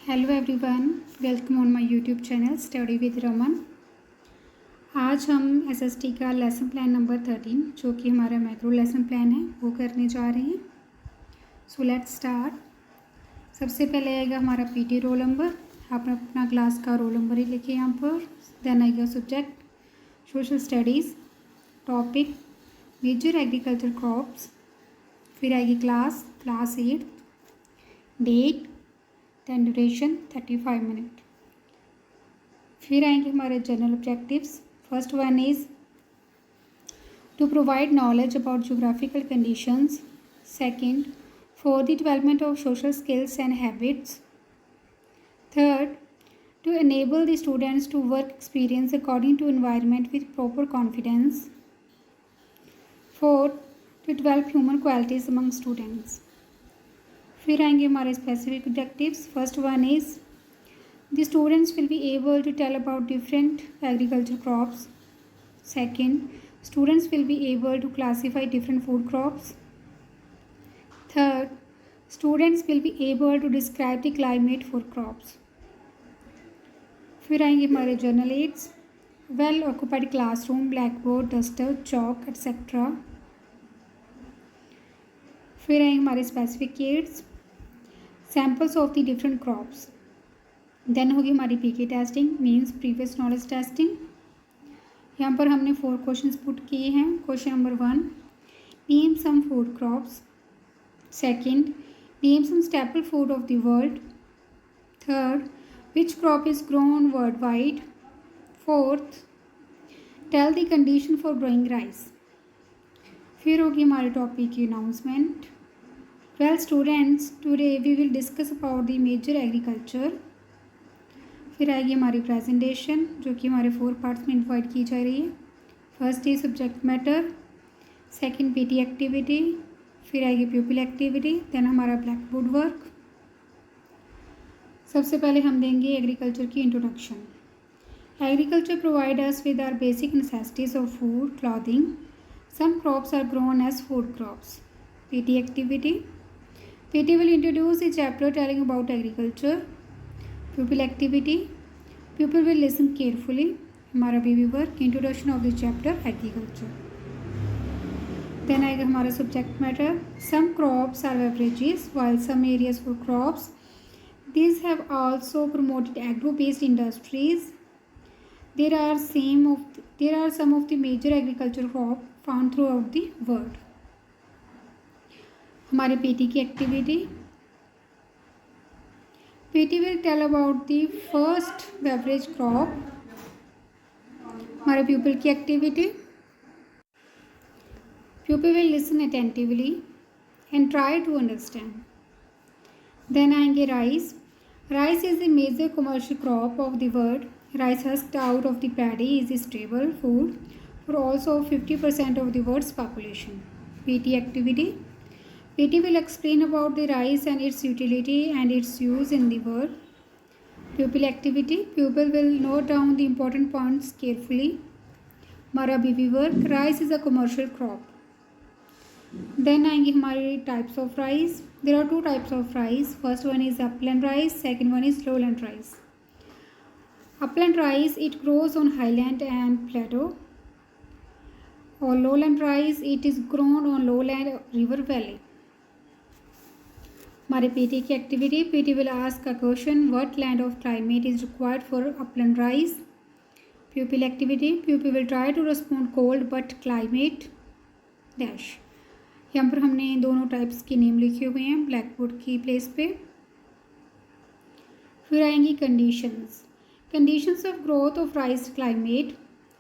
Hello everyone, welcome on my YouTube channel study with Raman. आज हम SST का lesson plan number 13 जो कि हमारा मैक्रो लेसन प्लान है वो करने जा रहे हैं। So let's start. सबसे पहले आएगा हमारा पीटी रोल नंबर। आप अपना क्लास का रोल नंबर ही लिखिए यहाँ पर। देन आएगा subject social studies, topic major agriculture crops, फिर आएगी class 8, date, then duration 35 minute. फिर आएंगे हमारे general objectives. First one is to provide knowledge about geographical conditions. Second, for the development of social skills and habits. Third, to enable the students to work experience according to environment with proper confidence. Fourth, to develop human qualities among students. फिर आएंगे हमारे specific objectives. First one is the students will be able to tell about different agriculture crops. Second, students will be able to classify different food crops. Third, students will be able to describe the climate for crops. फिर आएंगे हमारे general aids, well occupied classroom, black board, duster, chalk etcetera. फिर आएंगे हमारे specific aids, samples of the different crops. Then होगी हमारी PK testing, means previous knowledge testing. यहाँ पर हमने 4 क्वेश्चंस पुट किए हैं। Question number 1, name some food crops. Second, name some staple food of the world. Third, which crop is grown world wide. Fourth, tell the condition for growing rice. फिर होगी हमारे topic की announcement. Well students, today we will discuss about the major agriculture. फिर आएगी हमारी presentation जो कि हमारे 4 पार्ट्स में डिवाइड की जा रही है। First is subject matter, second PT activity, फिर आएगी प्यूपिल एक्टिविटी, देन हमारा ब्लैक बोर्ड वर्क। सबसे पहले हम देंगे एग्रीकल्चर की introduction. Agriculture provide us with our basic necessities of food, clothing. Some crops are grown as food crops. PT activity. PT will introduce a chapter telling about agriculture. Pupil activity. Pupil will listen carefully. हमारा BB work, introduction of the chapter agriculture. Then आएगा हमारा subject matter. Some crops are beverages while some areas for crops. These have also promoted agro-based industries. There are some of the major agricultural crops found throughout the world. हमारे PT की activity, PT will tell about the first beverage crop. हमारे pupil की activity, pupil will listen attentively and try to understand. Then आएंगे rice. Rice is the major commercial crop of the world. Rice husked out of the paddy is a staple food for also 50% of the world's population. PT activity. PT will explain about the rice and its utility and its use in the world. Pupil activity. Pupil will note down the important points carefully. हमारा BB work. Rice is a commercial crop. Then आएंगे हमारे types of rice. There are 2 types of rice. First one is upland rice. Second one is lowland rice. Upland rice, it grows on highland and plateau. Or lowland rice, it is grown on lowland river valley. हमारे PT की activity, PT will ask a question, what land of climate is required for upland rice. Pupil activity, pupil will try to respond cold but climate dash. यहाँ पर हमने दोनों types के name लिखे हुए हैं ब्लैक बोर्ड की प्लेस पे। फिर आएंगी conditions. Conditions of growth of rice climate,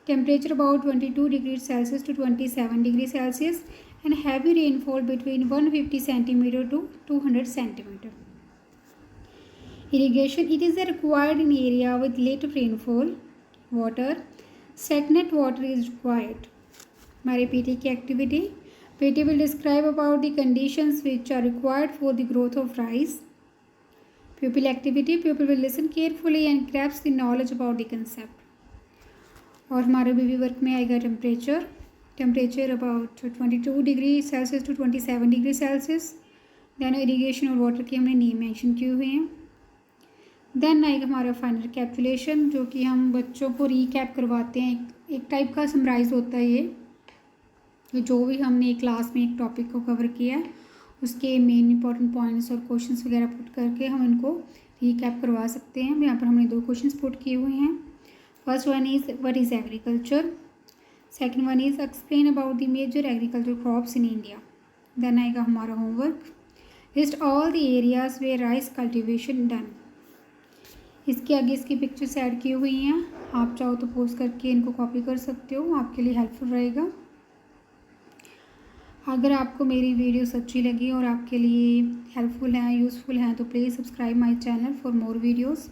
temperature about 22 degrees Celsius to 27 degrees Celsius and heavy rainfall between 150 centimeter to 200 centimeter. Irrigation, it is required in area with late rainfall. Water, stagnant water is required. हमारे PT की activity, PT will describe about the conditions which are required for the growth of rice. Pupil activity, pupil will listen carefully and grasp the knowledge about the concept. और हमारे BB work में आएगा temperature, temperature about 22 degree Celsius to 27 degree Celsius. Then irrigation और water के हमने name mention किए हुए हैं। देन आएगा हमारा फाइनल रिकैपिटुलेशन, जो कि हम बच्चों को रीकैप करवाते हैं। एक टाइप का समराइज़ होता है ये, जो भी हमने क्लास में एक टॉपिक को कवर किया है उसके मेन इंपॉर्टेंट पॉइंट्स और क्वेश्चंस वगैरह पुट करके हम इनको रीकैप करवा सकते हैं। यहाँ पर हमने 2 क्वेश्चंस पुट किए हुए हैं। First one is what is agriculture, second one is explain about the major agriculture crops in India. Then आएगा हमारा homework, list all the areas where rice cultivation done. इसके आगे इसकी पिक्चर्स ऐड की हुई हैं, आप चाहो तो पोस्ट करके इनको कॉपी कर सकते हो, आपके लिए हेल्पफुल रहेगा। अगर आपको मेरी वीडियोस अच्छी लगी और आपके लिए हेल्पफुल हैं, यूज़फुल हैं, तो please subscribe my channel for more videos.